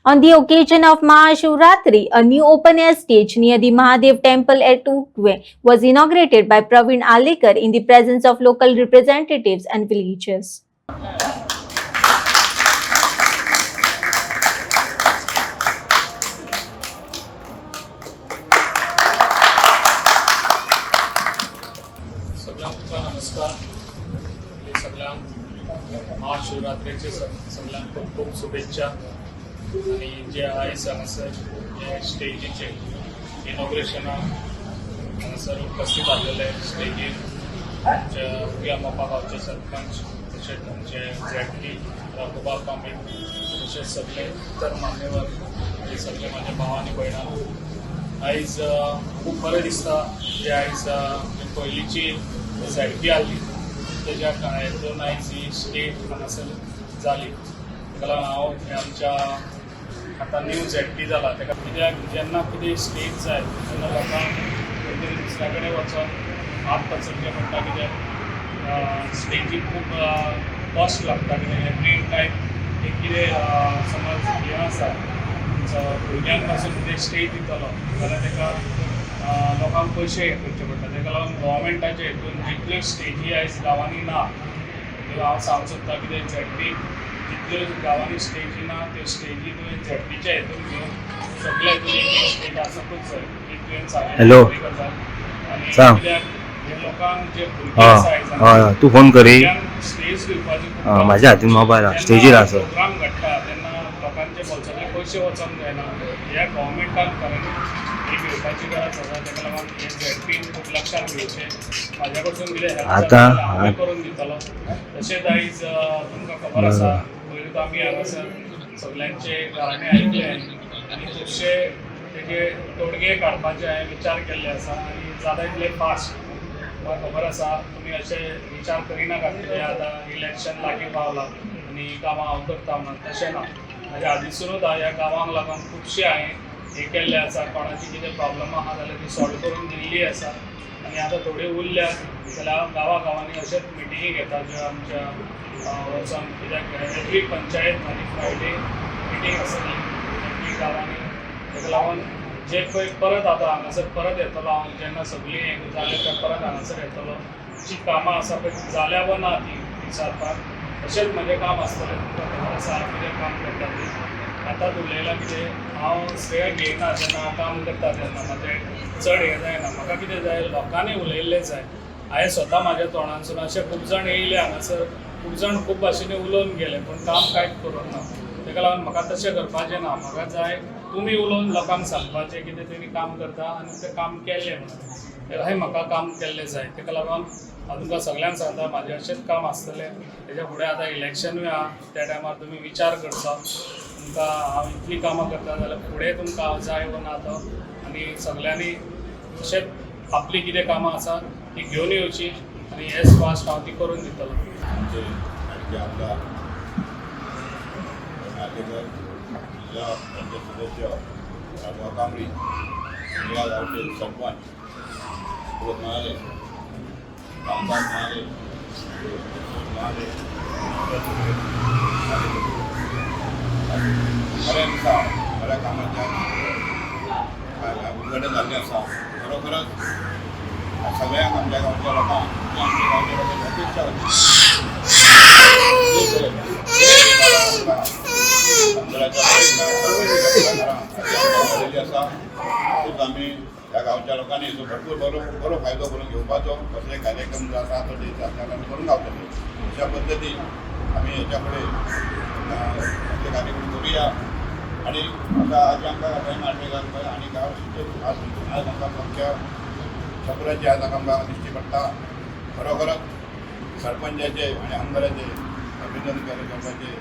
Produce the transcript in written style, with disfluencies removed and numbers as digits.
On the occasion of Mahashivratri, a new open-air stage near the Mahadev temple at Ukve was inaugurated by Praveen Alekar in the presence of local representatives and villagers. सगळ्यांना नमस्कार. सगळ्यांक महाशिवरात्रेचे सगळ्यांक खूप खूप शुभेच्छा. आणि जे आयज हांगासर जे स्टेजीचे इनॉग्रेशनाक हांगासर उपस्थित आसलेले स्टेजीर आमचे उगया मोपा गांवचे सरपंच तशेंच आमचे झेडपी राघोबा कांबळे तशेंच सगळे इतर मान्यवर आनी सगळे म्हाजे भाव आनी भयणां. आयज खूब बरें दिसता जे आयज पयलींची झेडपी आसली तेज्या हातून आयज ही स्टेज हांगासर जाली. ताका लागून हांव आमच्या आतां न्यू झेडपी जाला ताका कित्याक जेन्ना कितें स्टेज जाय तेन्ना लोकांक खंय तरी दुसऱ्या कडेन वचोन हात पसरचें पडटा. कित्याक स्टेजीक खूब कॉस्ट लागता. कित्याक एवरी टायम एक कितें समज हें आसा भुरग्यांक पासून कितें स्टेज दितलो जाल्यार ताका लोकांक पयशे हे करचे पडटा. ताका लागून गव्हर्मेंटाचे हितून जितल्यो स्टेजी आयज गांवांनी ना त्यो हांव सांगूंक सोदतां. कित्याक झेडपी जितल्यो गांवांनी स्टेजी ना त्यो स्टेजी तुवें झेडपीच्या हितून घेवन सगळ्या हितून एक स्टेज आसपूच जाय. ही तुवें सांगलेली बरी गजाल. आनी कित्याक हे लोकांक जे भुरगे आसा तू फोन करी स्टेज दिवपाची माझ्या हातीन मोबायल स्टेजीर आसा. प्रोग्राम घडटा तेन्ना लोकांचे बोल्सांतले पयशे वचोंक जायना. ह्या गव्हर्मेंटान खरें ही घेवपाची गरज आसा. ताका लागून हे झेडपीन खूब लक्षात घेवचें. म्हाज्या कडसून कितें हेल्प जाता हांव करून दितलो. तशेंच आयज तुमकां खबर आसा पयलीं आमी हांगासर सगल्यांचे गाराणे आयकले आनी खुबशे तेजे तोडगे काडपाचे हांवें विचार केल्ले आसा आनी जाता तितले फास्ट. म्हाका खबर आसा तुमी अशे विचार करिनाकात कितें आतां इलेक्शन लागीं पावलां आनी कामां हांव करता म्हणून. तशें ना. म्हाज्या आदींसूनच ह्या गांवांक लागून खुबशे हांवें हे केल्ले आसा. कोणाची कितें प्रॉब्लम आहा जाल्यार ती सॉल्व करून दिल्ली आसा. आनी आतां थोडी उरल्या जाल्यार हांव गांवांनी अशेच मिटिंगी घेता ज्यो आमच्या वचोन. कित्याक एवरी पंचायत म्हाजी फ्रायडे मिटींग आसतली एवरी गांवांनी. ताका लागून जे पळय परत आतां हांगासर परत येतलो हांव जेन्ना सगळीं हें जालें तें परत हांगासर येतलो. जी कामां आसा पळय जाल्या वा ना ती विचारपाक तशेंच म्हजें काम आसतलें. तुमकां खबर आसा हांव कितें काम करता तें. आतांच उलयलां कितें हांव श्रेय घेयना जेन्ना हांव काम करता तेन्ना म्हाजें चड हें जायना. म्हाका कितें जाय लोकांनी उलयल्लें जाय. हांवें स्वता म्हाज्या तोंडानसून अशे खूब जाण येयले हांगासर. खूब जाण खूब भाशेनी उलोवन गेले पूण काम कांयच करूंक ना. ताका लागून म्हाका तशें करपाचें ना. म्हाका जाय तुमी उलोवन लोकांक सांगपाचें कितें तेमी काम करता आनी तें काम केल्लें म्हणून. अशें म्हाका काम केल्लें जाय. ताका लागून हांव तुमकां सगळ्यांक सांगता म्हाजें अशेंच काम आसतलें. तेज्या फुडें आतां इलेक्शनूय आहा त्या टायमार तुमी विचार करचो. तुमकां हांव इतलीं कामां करता जाल्यार फुडें तुमकां हांव जाय वो ना तो. आनी सगळ्यांनी अशेंच आपली कितें कामां आसा ती घेवन येवची आनी एज फास्ट हांव ती करून दितलो. जिल्हा पंचायत सदस्य राघोबा कांबळे या गावचे सरपंच सुब्रत महाले रामदास महाले महाले बऱ्या दिसा बऱ्या कामाच्या उद्घाटन जाल्लें आसा. खरोखरच सगळ्यांक आमच्या गांवच्या लोकांक आमच्या गांवच्या लोकांची अपेक्षा आसा. तूच आमी ह्या गांवच्या लोकांनी हेचो भरपूर बरो फायदो करून घेवपाचो. कसले कार्यक्रम जो आसा तो आमी करून गावतले. अशा पद्दतीन आमी हेच्या फुडें कसले कार्यक्रम करुया. आनी आतां आज आमकां टायम आल्मेगार पळय आनी गांव आज आमकां आमच्या सगळ्यांचे आज आमकां दिश्टी पडटा. खरोखरच सरपंचाचे आनी आमदाराचे अभिनंदन करपाचे